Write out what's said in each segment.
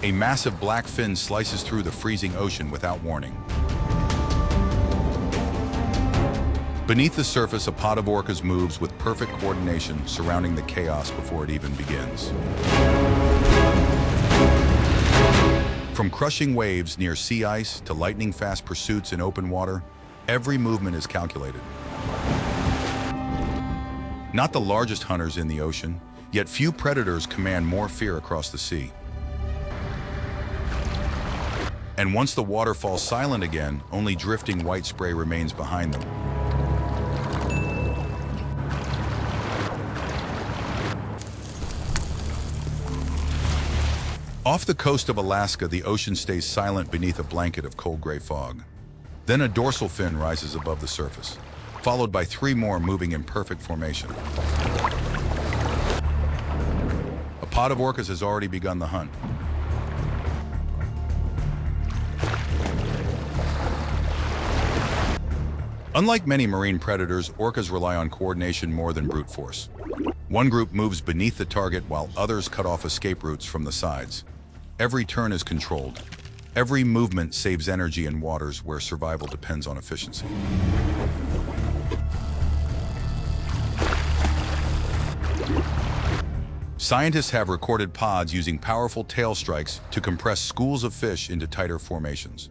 A massive black fin slices through the freezing ocean without warning. Beneath the surface, a pod of orcas moves with perfect coordination, surrounding the chaos before it even begins. From crushing waves near sea ice to lightning-fast pursuits in open water, every movement is calculated. Not the largest hunters in the ocean, yet few predators command more fear across the sea. And once the water falls silent again, only drifting white spray remains behind them. Off the coast of Alaska, the ocean stays silent beneath a blanket of cold gray fog. Then a dorsal fin rises above the surface, followed by 3 more moving in perfect formation. A pod of orcas has already begun the hunt. Unlike many marine predators, orcas rely on coordination more than brute force. One group moves beneath the target while others cut off escape routes from the sides. Every turn is controlled. Every movement saves energy in waters where survival depends on efficiency. Scientists have recorded pods using powerful tail strikes to compress schools of fish into tighter formations.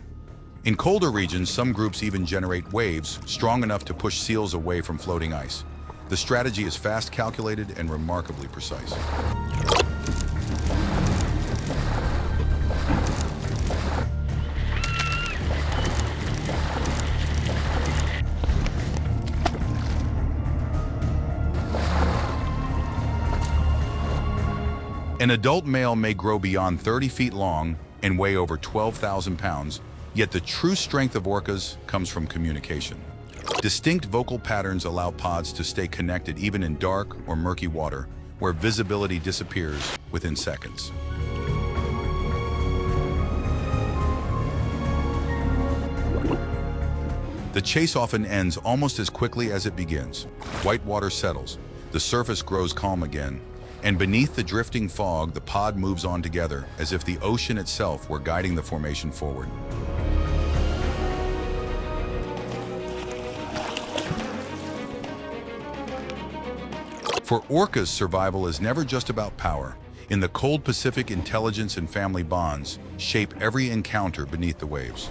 In colder regions, some groups even generate waves strong enough to push seals away from floating ice. The strategy is fast calculated and remarkably precise. An adult male may grow beyond 30 feet long and weigh over 12,000 pounds, yet the true strength of orcas comes from communication. Distinct vocal patterns allow pods to stay connected even in dark or murky water, where visibility disappears within seconds. The chase often ends almost as quickly as it begins. White water settles, the surface grows calm again, and beneath the drifting fog, the pod moves on together as if the ocean itself were guiding the formation forward. For orcas, survival is never just about power. In the cold Pacific, intelligence and family bonds shape every encounter beneath the waves.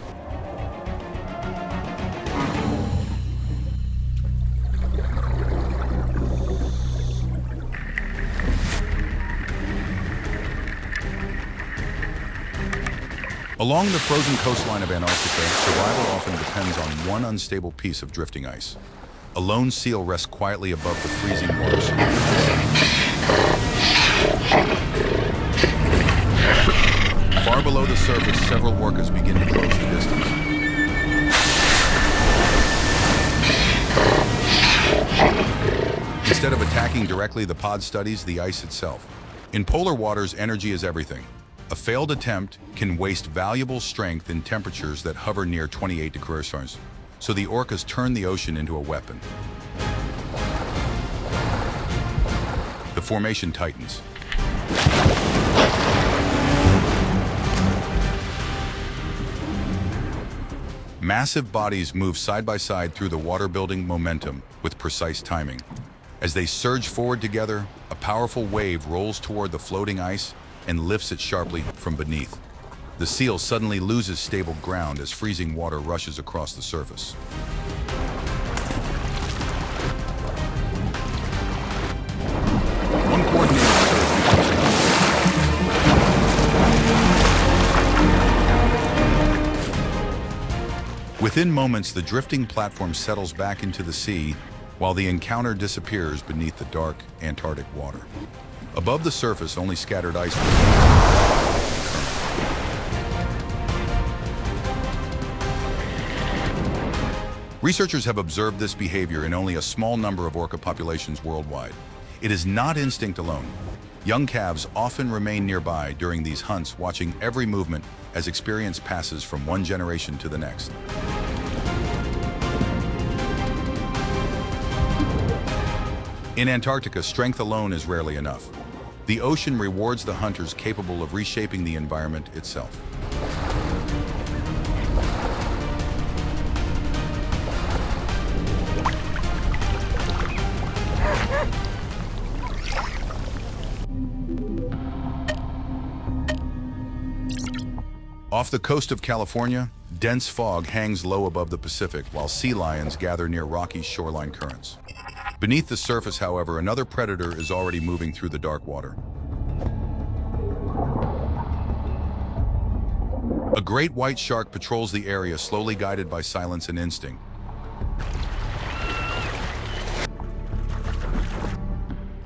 Along the frozen coastline of Antarctica, survival often depends on one unstable piece of drifting ice. A lone seal rests quietly above the freezing water surface. Far below the surface, several orcas begin to close the distance. Instead of attacking directly, the pod studies the ice itself. In polar waters, energy is everything. A failed attempt can waste valuable strength in temperatures that hover near 28 degrees Celsius, so the orcas turn the ocean into a weapon. The formation tightens. Massive bodies move side by side through the water, building momentum with precise timing. As they surge forward together, a powerful wave rolls toward the floating ice and lifts it sharply from beneath. The seal suddenly loses stable ground as freezing water rushes across the surface. One coordinated Within moments, the drifting platform settles back into the sea while the encounter disappears beneath the dark Antarctic water. Above the surface, only scattered ice. Researchers have observed this behavior in only a small number of orca populations worldwide. It is not instinct alone. Young calves often remain nearby during these hunts, watching every movement as experience passes from one generation to the next. In Antarctica, strength alone is rarely enough. The ocean rewards the hunters capable of reshaping the environment itself. Off the coast of California, dense fog hangs low above the Pacific while sea lions gather near rocky shoreline currents. Beneath the surface, however, another predator is already moving through the dark water. A great white shark patrols the area, slowly guided by silence and instinct.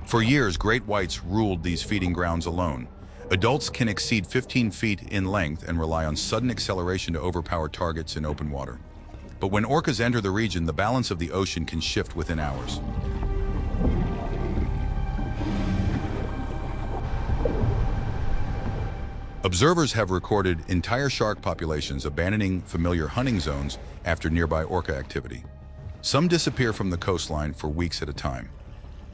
For years, great whites ruled these feeding grounds alone. Adults can exceed 15 feet in length and rely on sudden acceleration to overpower targets in open water. But when orcas enter the region, the balance of the ocean can shift within hours. Observers have recorded entire shark populations abandoning familiar hunting zones after nearby orca activity. Some disappear from the coastline for weeks at a time.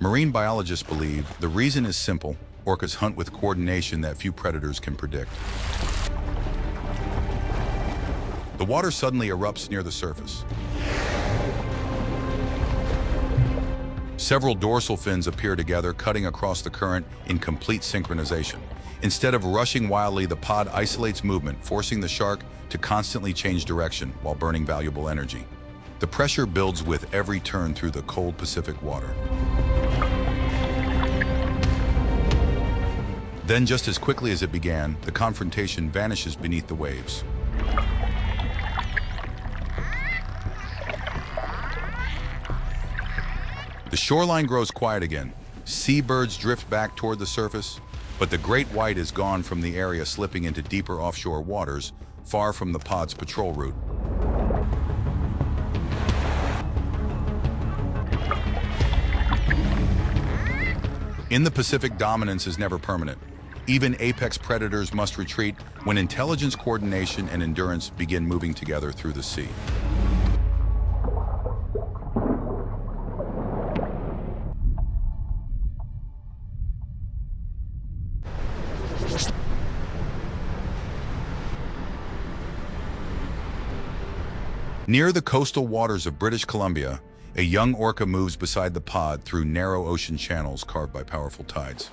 Marine biologists believe the reason is simple: orcas hunt with coordination that few predators can predict. The water suddenly erupts near the surface. Several dorsal fins appear together, cutting across the current in complete synchronization. Instead of rushing wildly, the pod isolates movement, forcing the shark to constantly change direction while burning valuable energy. The pressure builds with every turn through the cold Pacific water. Then, just as quickly as it began, the confrontation vanishes beneath the waves. The shoreline grows quiet again. Seabirds drift back toward the surface, but the great white is gone from the area, slipping into deeper offshore waters, far from the pod's patrol route. In the Pacific, dominance is never permanent. Even apex predators must retreat when intelligence, coordination, and endurance begin moving together through the sea. Near the coastal waters of British Columbia, a young orca moves beside the pod through narrow ocean channels carved by powerful tides.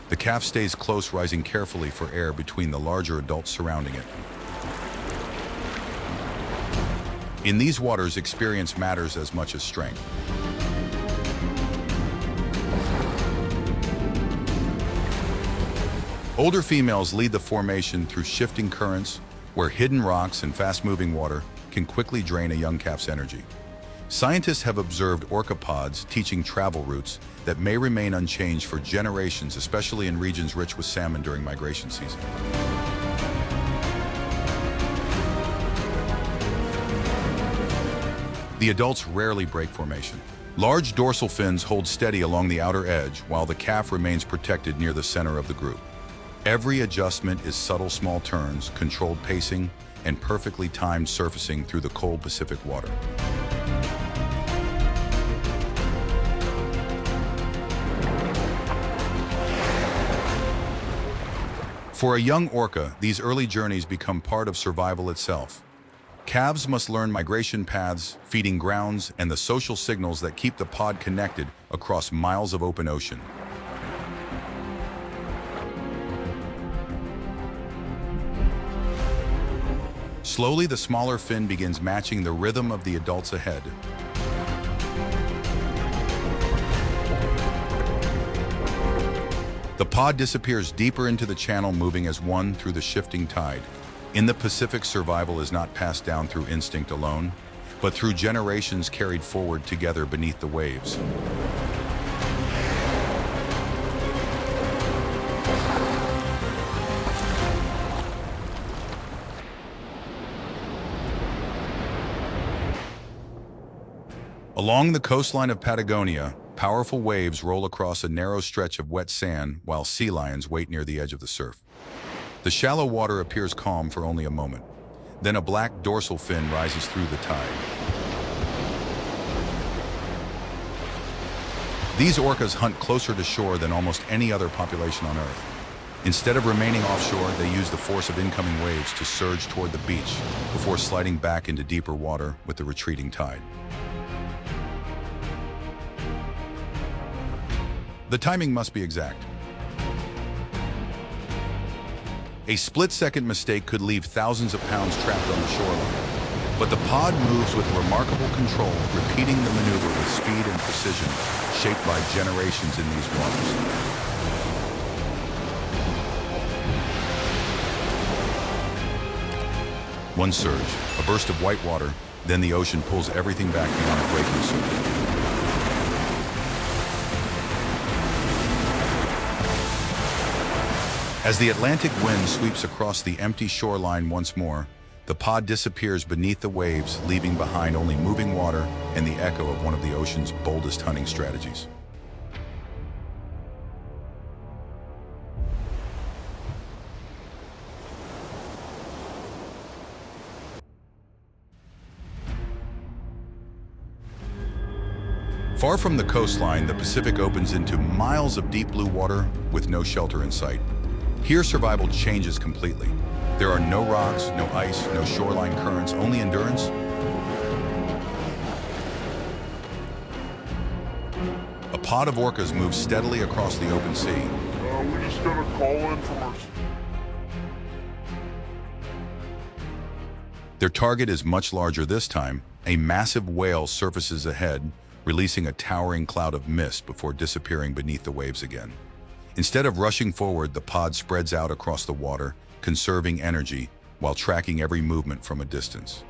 The calf stays close, rising carefully for air between the larger adults surrounding it. In these waters, experience matters as much as strength. Older females lead the formation through shifting currents, where hidden rocks and fast-moving water can quickly drain a young calf's energy. Scientists have observed orca pods teaching travel routes that may remain unchanged for generations, especially in regions rich with salmon during migration season. The adults rarely break formation. Large dorsal fins hold steady along the outer edge, while the calf remains protected near the center of the group. Every adjustment is subtle, small turns, controlled pacing, and perfectly timed surfacing through the cold Pacific water. For a young orca, these early journeys become part of survival itself. Calves must learn migration paths, feeding grounds, and the social signals that keep the pod connected across miles of open ocean. Slowly, the smaller fin begins matching the rhythm of the adults ahead. The pod disappears deeper into the channel, moving as one through the shifting tide. In the Pacific, survival is not passed down through instinct alone, but through generations carried forward together beneath the waves. Along the coastline of Patagonia, powerful waves roll across a narrow stretch of wet sand while sea lions wait near the edge of the surf. The shallow water appears calm for only a moment. Then a black dorsal fin rises through the tide. These orcas hunt closer to shore than almost any other population on Earth. Instead of remaining offshore, they use the force of incoming waves to surge toward the beach before sliding back into deeper water with the retreating tide. The timing must be exact. A split-second mistake could leave thousands of pounds trapped on the shoreline. But the pod moves with remarkable control, repeating the maneuver with speed and precision, shaped by generations in these waters. One surge, a burst of white water, then the ocean pulls everything back beyond a breaking surf. As the Atlantic wind sweeps across the empty shoreline once more, the pod disappears beneath the waves, leaving behind only moving water and the echo of one of the ocean's boldest hunting strategies. Far from the coastline, the Pacific opens into miles of deep blue water with no shelter in sight. Here, survival changes completely. There are no rocks, no ice, no shoreline currents, only endurance. A pod of orcas moves steadily across the open sea. We just got a call in from our... Their target is much larger this time. A massive whale surfaces ahead, releasing a towering cloud of mist before disappearing beneath the waves again. Instead of rushing forward, the pod spreads out across the water, conserving energy while tracking every movement from a distance.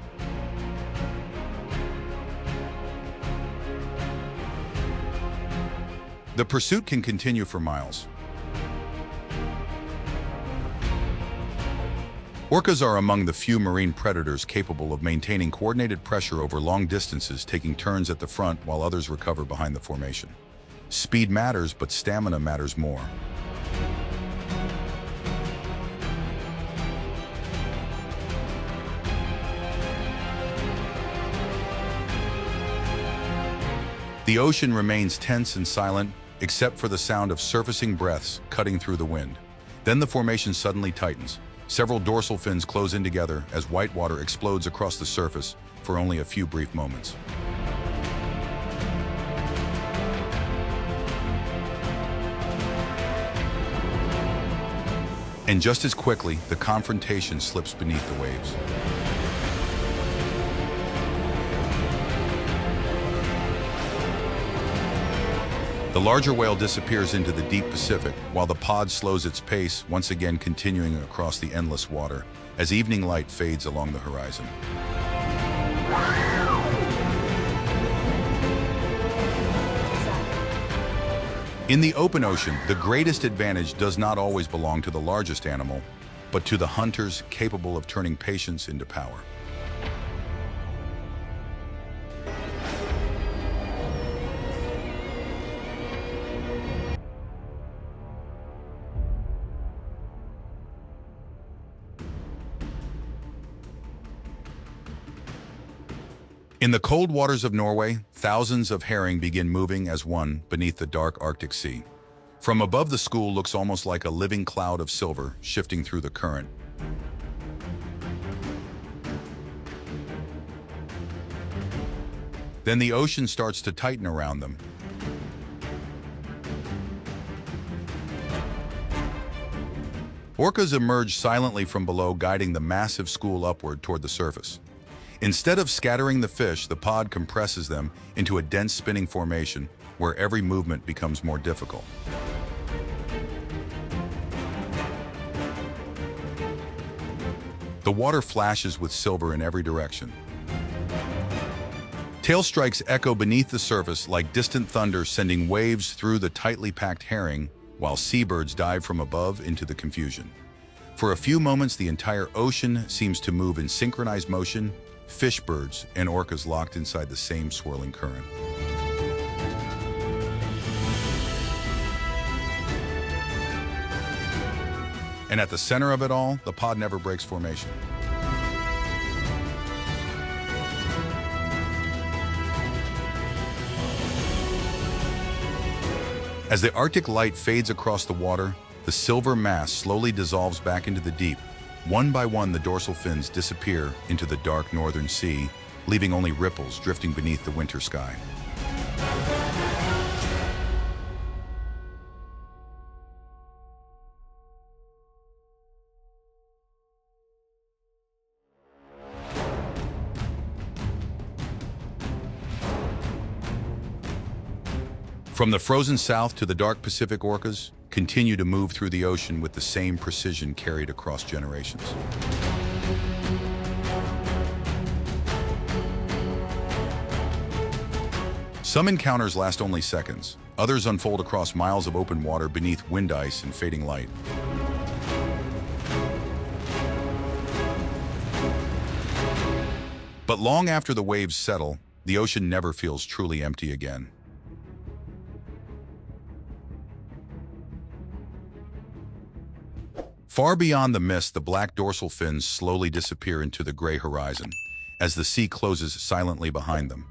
The pursuit can continue for miles. Orcas are among the few marine predators capable of maintaining coordinated pressure over long distances, taking turns at the front while others recover behind the formation. Speed matters, but stamina matters more. The ocean remains tense and silent, except for the sound of surfacing breaths cutting through the wind. Then the formation suddenly tightens. Several dorsal fins close in together as white water explodes across the surface for only a few brief moments. And just as quickly, the confrontation slips beneath the waves. The larger whale disappears into the deep Pacific, while the pod slows its pace, once again continuing across the endless water as evening light fades along the horizon. In the open ocean, the greatest advantage does not always belong to the largest animal, but to the hunters capable of turning patience into power. In the cold waters of Norway, thousands of herring begin moving as one beneath the dark Arctic Sea. From above, the school looks almost like a living cloud of silver shifting through the current. Then the ocean starts to tighten around them. Orcas emerge silently from below, guiding the massive school upward toward the surface. Instead of scattering the fish, the pod compresses them into a dense spinning formation where every movement becomes more difficult. The water flashes with silver in every direction. Tail strikes echo beneath the surface like distant thunder, sending waves through the tightly packed herring, while seabirds dive from above into the confusion. For a few moments, the entire ocean seems to move in synchronized motion, fish, birds, and orcas locked inside the same swirling current. And at the center of it all, the pod never breaks formation. As the Arctic light fades across the water, the silver mass slowly dissolves back into the deep. One by one, the dorsal fins disappear into the dark northern sea, leaving only ripples drifting beneath the winter sky. From the frozen south to the dark Pacific, orcas continue to move through the ocean with the same precision carried across generations. Some encounters last only seconds. Others unfold across miles of open water beneath wind ice and fading light. But long after the waves settle, the ocean never feels truly empty again. Far beyond the mist, the black dorsal fins slowly disappear into the gray horizon as the sea closes silently behind them.